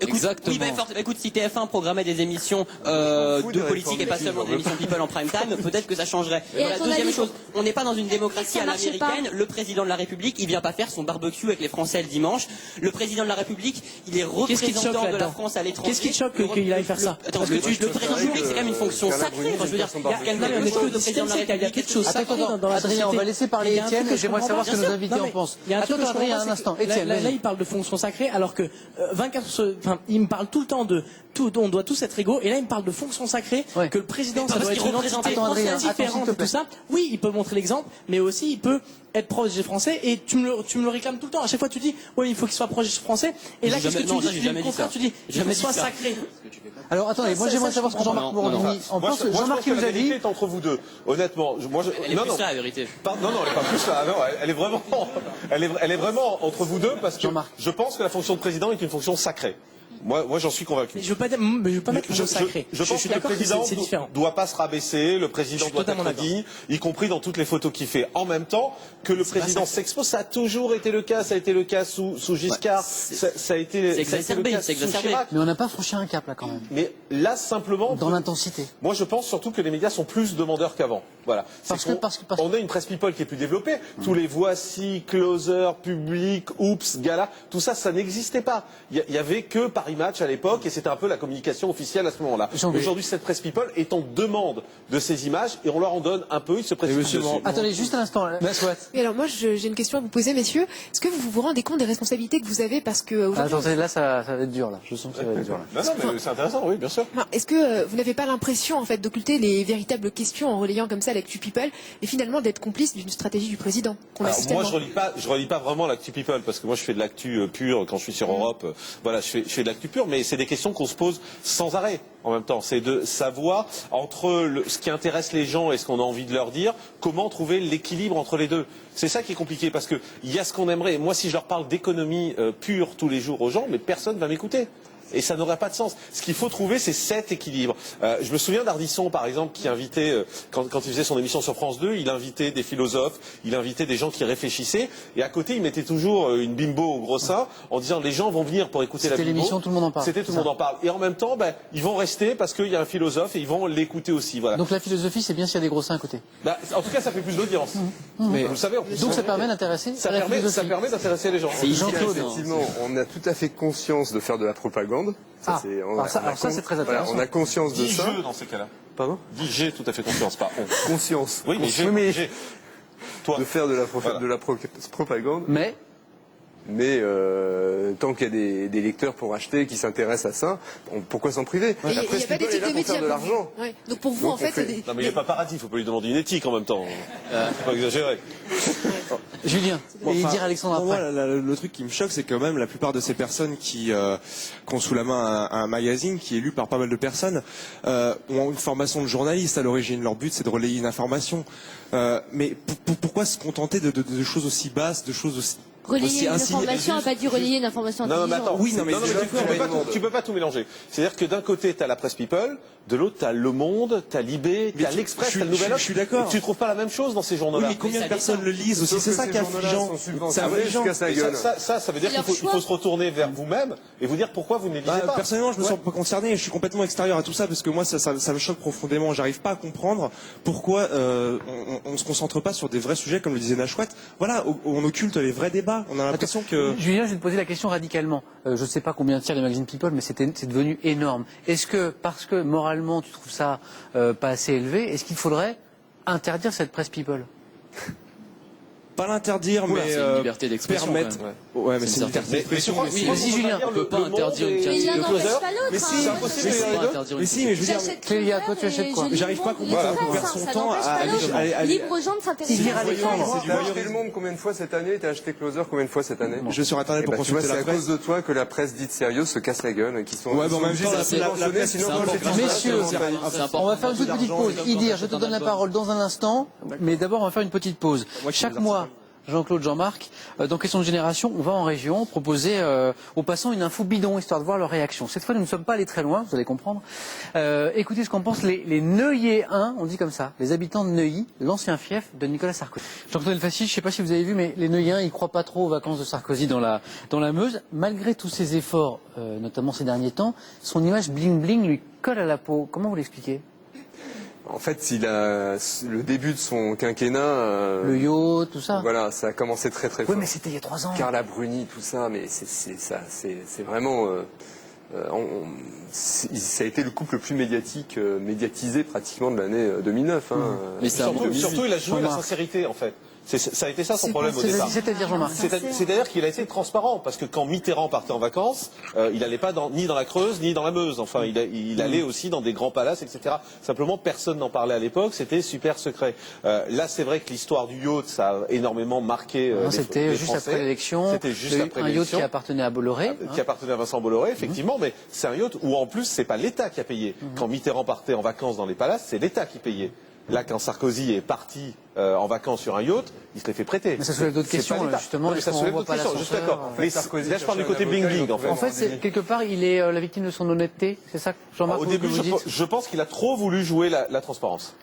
Exactement. Oui, écoute, si TF1 programmait des émissions de politique et pas seulement des émissions People en prime time, peut-être que ça changerait. Voilà, deuxième chose, on n'est pas dans une démocratie à l'américaine. Le président de la République, il vient pas faire son barbecue avec les Français le dimanche. Le président de la République, il est représentant de la France à l'étranger. Qu'est-ce qui te choque qu'il aille faire ça? Attends, le président de la République, c'est quand même une fonction sacrée. Enfin, je veux dire, il y a quand même quelque chose de président de la République. Il y a quelque chose sacré dans la société. Adrien, on va laisser parler Étienne et j'aimerais savoir ce que nos invités en pensent. Attends, Adrien, un instant. Étienne, là, il parle de fonction sacrée, alors que il me parle tout le temps de tout, on doit tous être égaux, et là il me parle de fonction sacrée, que le président ça doit être une entité différente de tout ça. Oui, il peut montrer l'exemple, mais aussi il peut être proche des Français, et tu me le réclames tout le temps. À chaque fois tu dis, oui, il faut qu'il soit proche des Français, et là qu'est-ce que tu dis? Au contraire, tu dis, qu'il soit sacré. Alors attendez, moi j'aimerais savoir ce que Jean-Marc Morandini en pense. Jean-Marc, qui vous a dit entre vous deux, honnêtement, elle est plus là, la vérité. Non, elle est pas plus là. Non, elle est vraiment entre vous deux parce que je pense que la fonction de président est une fonction sacrée. Moi, j'en suis convaincu. Mais je veux pas mettre le mot sacré. Je pense que le président doit pas se rabaisser, le président doit être digne, y compris dans toutes les photos qu'il fait. En même temps, que le président s'expose, ça a toujours été le cas. Ça a été le cas sous Giscard. Ça a été le cas sous Chirac. Mais on n'a pas franchi un cap là quand même. Mais là, simplement, dans l'intensité. Moi, je pense surtout que les médias sont plus demandeurs qu'avant. Voilà. On a une presse people qui est plus développée. Tous les voici, closer, public, oups, gala, tout ça, ça n'existait pas. Il y avait que Paris Match à l'époque et c'était un peu la communication officielle à ce moment-là. Aujourd'hui, cette presse people est en demande de ces images et on leur en donne un peu, ils se précipitent dessus. Attendez, juste un instant. Et alors moi, j'ai une question à vous poser, messieurs. Est-ce que vous vous rendez compte des responsabilités que vous avez parce que attendez, là, ça va être dur là. Je sens que ça va être dur là. Non, mais c'est intéressant, oui, bien sûr. Est-ce que vous n'avez pas l'impression en fait d'occulter les véritables questions en relayant comme ça l'actu people et finalement d'être complice d'une stratégie du président moi, je relis pas vraiment l'actu people parce que moi je fais de l'actu pure quand je suis sur Europe. Voilà, je fais de l'actu pure, mais c'est des questions qu'on se pose sans arrêt. En même temps, c'est de savoir entre ce qui intéresse les gens et ce qu'on a envie de leur dire, comment trouver l'équilibre entre les deux. C'est ça qui est compliqué parce que il y a ce qu'on aimerait. Moi, si je leur parle d'économie pure tous les jours aux gens, mais personne va m'écouter. Et ça n'aurait pas de sens. Ce qu'il faut trouver, c'est cet équilibre. Je me souviens d'Ardisson, par exemple, qui invitait, quand il faisait son émission sur France 2, il invitait des philosophes, il invitait des gens qui réfléchissaient, et à côté, il mettait toujours une bimbo au gros sein, en disant les gens vont venir pour écouter la bimbo. C'était l'émission Tout le monde en parle. C'était Tout le monde en parle. Et en même temps, ils vont rester parce qu'il y a un philosophe et ils vont l'écouter aussi. Voilà. Donc la philosophie, c'est bien s'il y a des gros seins à côté. En tout cas, ça fait plus d'audience. Mais vous le savez. Donc ça permet d'intéresser. Ça permet d'intéresser les gens. Jean-Claude. Effectivement, on a tout à fait conscience de faire de la propagande. Ça, c'est très intéressant. Voilà, on a conscience de ça. Dans ces cas-là. Pardon? J'ai tout à fait confiance, pas on. Conscience. Oui, mais j'ai. Toi. De faire de la propagande. Mais tant qu'il y a des lecteurs pour acheter qui s'intéressent à ça, pourquoi s'en priver? Il n'y a pas d'éthique de métier. De l'argent. Ouais. Donc pour vous, en fait, non, mais il n'y a pas paradis, il ne faut pas lui demander une éthique en même temps. Faut pas exagérer. Julien, et dire Alexandre après. Moi, le truc qui me choque, c'est quand même la plupart de ces personnes qui ont sous la main un magazine qui est lu par pas mal de personnes ont une formation de journaliste à l'origine. Leur but, c'est de relayer une information. Mais pourquoi se contenter de choses aussi basses, de choses aussi... Relayer une information, n'a pas dit relayer une information intelligente. Non, mais attends, oui, mais tu peux pas tout mélanger. C'est-à-dire que d'un côté, tu as la presse people, de l'autre, tu as Le Monde, tu as Libé, tu as l'Express, tu as le Nouvel Obs. Je suis d'accord. Tu trouves pas la même chose dans ces journaux-là? Oui, mais combien de personnes le lisent aussi? C'est ça qui est affligeant. Ça veut dire qu'il faut se retourner vers vous-même et vous dire pourquoi vous ne les lisez pas. Personnellement, je me sens pas concerné. Je suis complètement extérieur à tout ça parce que moi, ça me choque profondément. J'arrive pas à comprendre pourquoi on se concentre pas sur des vrais sujets, comme le disait Nachouat. Voilà, on occulte les vrais débats. On a l'impression que... Julien, je vais te poser la question radicalement. Je ne sais pas combien tirent les magazines People, mais c'est devenu énorme. Est-ce que, parce que moralement tu trouves ça pas assez élevé, est-ce qu'il faudrait interdire cette presse People? Pas l'interdire, mais c'est une liberté d'expression. Permettre. Ouais, mais c'est une liberté d'expression. Oui, vas-y Julien. On peut pas interdire une Mais l'un n'empêche pas l'autre. Mais si, hein. mais si, mais je veux dire, Clélia, toi tu achètes quoi? J'arrive pas à comprendre qu'on perd son temps à aller. Libre aux gens de s'intéresser. Tu as acheté Le Monde combien de fois cette année? Tu as acheté Closer combien de fois cette année? Je vais sur Internet pour consulter la presse. C'est à cause de toi que la presse dite sérieuse se casse la gueule et qui sont. Ouais, bon, en même temps, la presse, messieurs, on va faire une toute petite pause. Idir, je te donne la parole dans un instant, mais d'abord on va faire une petite pause. Chaque mois, Jean-Claude, Jean-Marc, dans Question de Génération, on va en région proposer aux passants une info bidon, histoire de voir leur réaction. Cette fois, nous ne sommes pas allés très loin, vous allez comprendre. Écoutez ce qu'en pensent les Neuilléens, on dit comme ça, les habitants de Neuilly, l'ancien fief de Nicolas Sarkozy. Jean-Claude Elfassi, je ne sais pas si vous avez vu, mais les Neuilléens, ils ne croient pas trop aux vacances de Sarkozy dans la Meuse. Malgré tous ses efforts, notamment ces derniers temps, son image bling-bling lui colle à la peau. Comment vous l'expliquez ? En fait, le début de son quinquennat... le yacht, tout ça. Voilà, ça a commencé très fort. Oui, mais c'était il y a 3 ans. Carla Bruni, tout ça, mais c'est vraiment... ça a été le couple le plus médiatisé pratiquement de l'année 2009. Mais surtout, il a joué la sincérité, en fait. Ça a été ça son problème au départ. C'est-à-dire, Jean-Marc. C'est-à-dire qu'il a été transparent, parce que quand Mitterrand partait en vacances, il n'allait pas ni dans la Creuse, ni dans la Meuse. Enfin, il allait aussi dans des grands palaces, etc. Simplement, personne n'en parlait à l'époque, c'était super secret. Là, c'est vrai que l'histoire du yacht, ça a énormément marqué les C'était juste Français. après l'élection. C'était juste après un yacht qui appartenait à Bolloré. Qui appartenait à Vincent Bolloré, effectivement, mais c'est un yacht où, en plus, c'est pas l'État qui a payé. Quand Mitterrand partait en vacances dans les palaces, c'est l'État qui payait. Là, quand Sarkozy est parti en vacances sur un yacht, il se l'est fait prêter. Mais ça soulève d'autres questions, justement. Ça soulève d'autres questions, juste d'accord. Là, je parle du côté bling-bling, en fait. En fait, quelque part, il est la victime de son honnêteté. C'est ça, Jean-Marc, au début, je pense qu'il a trop voulu jouer la transparence.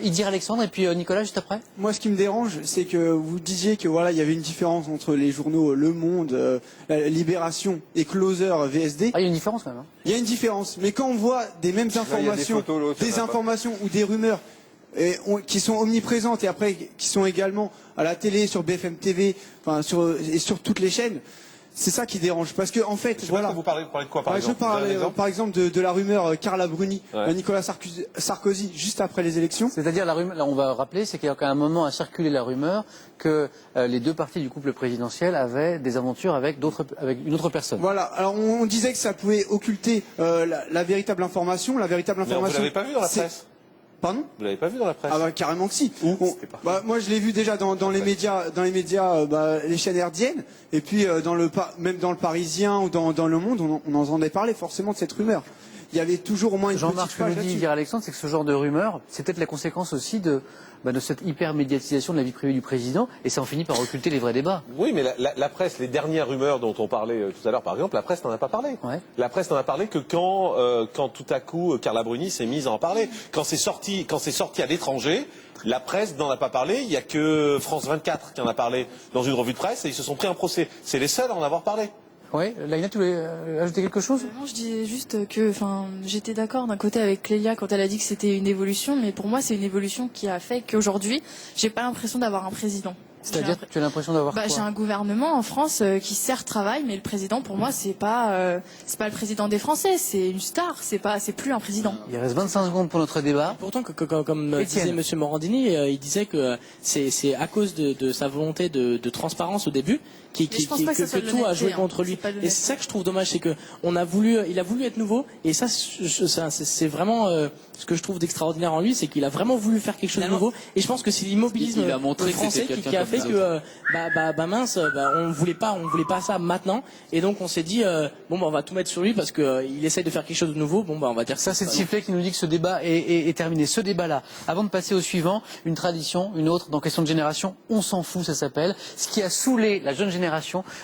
Idir Alexandre et puis Nicolas juste après. Moi, ce qui me dérange, c'est que vous disiez que voilà, il y avait une différence entre les journaux Le Monde, Libération et Closer VSD. Ah, il y a une différence quand même. Il y a une différence, mais quand on voit des mêmes informations, des informations ou des rumeurs qui sont omniprésentes et après qui sont également à la télé, sur BFM TV, enfin et sur toutes les chaînes. C'est ça qui dérange, parce que en fait, voilà. Vous parlez de quoi, par exemple? Je parlais, par exemple, de la rumeur Carla Bruni, Nicolas Sarkozy, juste après les élections. C'est-à-dire la rumeur, là, on va rappeler, c'est qu'à un moment a circulé la rumeur que les deux partis du couple présidentiel avaient des aventures avec une autre personne. Voilà. Alors on disait que ça pouvait occulter la véritable information, Mais vous l'avez pas vu dans la presse? Pardon? Vous l'avez pas vu dans la presse? Ah bah carrément que si. Moi je l'ai vu déjà dans les médias, les chaînes hertziennes, et puis même dans le Parisien ou dans Le Monde, on en entendait parler forcément de cette rumeur. Il y avait toujours au moins une Jean-Marc, petite page là-dessus. Jean-Marc, Alexandre, c'est que ce genre de rumeur, c'est peut-être la conséquence aussi de cette hyper-médiatisation de la vie privée du président, et ça en finit par occulter les vrais débats. Oui, mais la presse, les dernières rumeurs dont on parlait tout à l'heure, par exemple, la presse n'en a pas parlé. Ouais. La presse n'en a parlé que quand tout à coup Carla Bruni s'est mise à en parler. Quand c'est sorti à l'étranger, la presse n'en a pas parlé. Il n'y a que France 24 qui en a parlé dans une revue de presse, et ils se sont pris un procès. C'est les seuls à en avoir parlé. Oui, Laïna, tu voulais ajouter quelque chose? Non, je disais juste que, j'étais d'accord d'un côté avec Clélia quand elle a dit que c'était une évolution, mais pour moi, c'est une évolution qui a fait qu'aujourd'hui, j'ai pas l'impression d'avoir un président. C'est-à-dire, tu as l'impression d'avoir quoi? J'ai un gouvernement en France qui certes travaille, mais le président, pour moi, c'est pas le président des Français, c'est une star, c'est plus un président. Il reste 25 secondes pour notre débat. Pourtant, comme disait Monsieur Morandini, il disait que c'est à cause de sa volonté de transparence au début que tout a joué contre lui. Et c'est ça que je trouve dommage, c'est que il a voulu être nouveau, et ça c'est vraiment ce que je trouve d'extraordinaire en lui, c'est qu'il a vraiment voulu faire quelque chose de nouveau. Et je pense que c'est l'immobilisme français qui a fait que on voulait pas ça maintenant, et donc on s'est dit on va tout mettre sur lui parce que il essaye de faire quelque chose de nouveau. On va dire ça. C'est le sifflet qui nous dit que ce débat est terminé. Ce débat-là, avant de passer au suivant, une tradition, une autre dans Question de Génération, on s'en fout, ça s'appelle. Ce qui a saoulé la jeune génération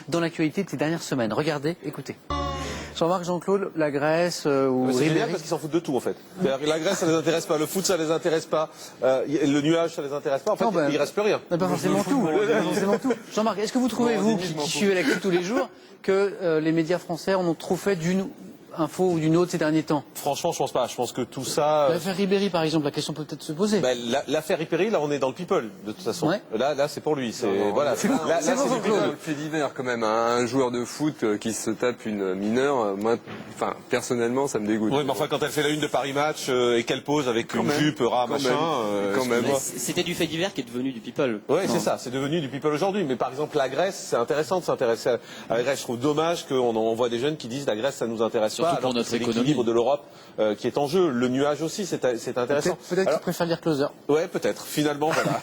dans l'actualité de ces dernières semaines. Regardez, écoutez. Jean-Marc, Jean-Claude, la Grèce ou c'est génial parce qu'ils s'en foutent de tout en fait. La Grèce ça les intéresse pas, le foot ça les intéresse pas, le nuage ça les intéresse pas. En fait, il reste plus rien. Pas forcément tout. Jean-Marc, est-ce que vous trouvez, vous qui suivez l'actu tous les jours, que les médias français en ont trop fait d'une info ou d'une autre ces derniers temps? Franchement, je pense pas. Je pense que tout ça. L'affaire Ribéry, par exemple, la question peut peut-être se poser. L'affaire Ribéry, là, on est dans le people, de toute façon. Ouais. Là, c'est pour lui. C'est voilà. C'est le fait divers quand même. Un joueur de foot qui se tape une mineure, moi, personnellement, ça me dégoûte. Oui, mais enfin, quand elle fait la une de Paris Match et qu'elle pose avec une jupe, machin. Quand même. C'était du fait divers qui est devenu du people. Oui, c'est ça. C'est devenu du people aujourd'hui. Mais par exemple, la Grèce, c'est intéressant de s'intéresser à la Grèce. Je trouve dommage qu'on voit des jeunes qui disent la Grèce, ça nous intéresse pas. Surtout pour notre économie. L'équilibre de l'Europe qui est en jeu. Le nuage aussi, c'est intéressant. Peut-être que tu préfères lire Closer. Ouais, peut-être. Finalement, voilà.